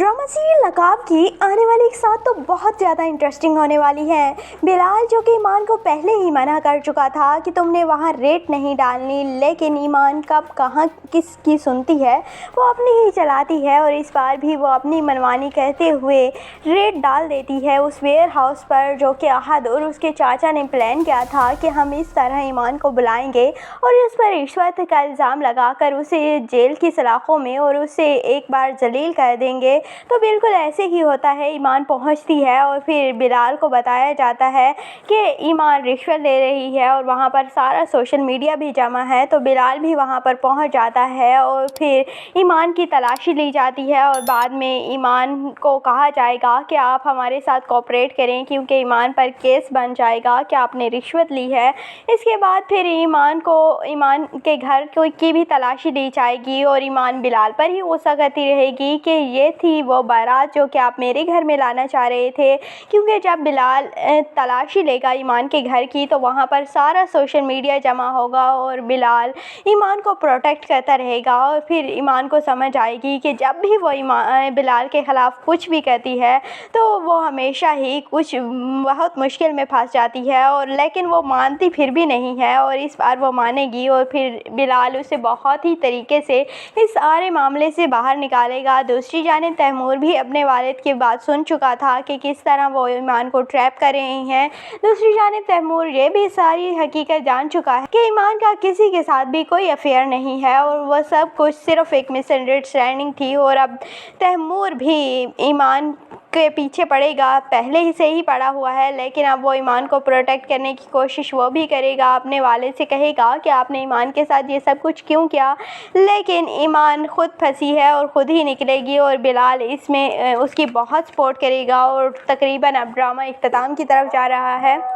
Drama serial नकाब की आने वाली एक साथ तो बहुत ज़्यादा इंटरेस्टिंग होने वाली है। बिलाल जो कि ईमान को पहले ही मना कर चुका था कि तुमने वहाँ रेट नहीं डालनी, लेकिन ईमान कब कहाँ किसकी सुनती है, वो अपनी ही चलाती है और इस बार भी वो अपनी मनमानी कहते हुए रेट डाल देती है उस वेयर हाउस पर जो कि अहद और उसके चाचा ने प्लान किया था कि हम इस तरह ईमान को बुलाएंगे और उस पर रिश्वत का इल्ज़ाम लगाकर उसे जेल की सलाखों में और उसे एक बार जलील कर देंगे। तो बिल्कुल ऐसे ही होता है। ईमान पहुंचती है और फिर बिलाल को बताया जाता है कि ईमान रिश्वत ले रही है और वहां पर सारा सोशल मीडिया भी जमा है। तो बिलाल भी वहां पर पहुंच जाता है और फिर ईमान की तलाशी ली जाती है और बाद में ईमान को कहा जाएगा कि आप हमारे साथ कोऑपरेट करें क्योंकि ईमान पर केस बन जाएगा कि आपने रिश्वत ली है। इसके बाद फिर ईमान के घर की भी तलाशी ली जाएगी और ईमान बिलाल पर ही गुस्सा करती रहेगी कि ये थी वो बारात जो कि आप मेरे घर में लाना चाह रहे थे, क्योंकि जब बिलाल तलाशी लेगा ईमान के घर की तो वहाँ पर सारा सोशल मीडिया जमा होगा और बिलाल ईमान को प्रोटेक्ट करता रहेगा। और फिर ईमान को समझ आएगी कि जब भी वो बिलाल के ख़िलाफ़ कुछ भी कहती है तो वो हमेशा ही कुछ बहुत मुश्किल में फंस जाती है और लेकिन वो मानती फिर भी नहीं है और इस बार वो मानेगी और फिर बिलाल उसे बहुत ही तरीके से इस सारे मामले से बाहर निकालेगा। दूसरी जानिब तैमूर भी अपने वालिद की बात सुन चुका था कि किस तरह वो ईमान को ट्रैप कर रही हैं। दूसरी जानिब तैमूर ये भी सारी हकीकत जान चुका है कि ईमान का किसी के साथ भी कोई अफेयर नहीं है और वह सब कुछ सिर्फ एक मिसअंडरस्टैंडिंग थी। और अब तैमूर भी ईमान के पीछे पड़ेगा, पहले ही से ही पड़ा हुआ है, लेकिन अब वो ईमान को प्रोटेक्ट करने की कोशिश वो भी करेगा। अपने वालिद से कहेगा कि आपने ईमान के साथ ये सब कुछ क्यों किया, लेकिन ईमान खुद फंसी है और ख़ुद ही निकलेगी और बिलाल इसमें उसकी बहुत सपोर्ट करेगा और तकरीबन अब ड्रामा इख्तिताम की तरफ जा रहा है।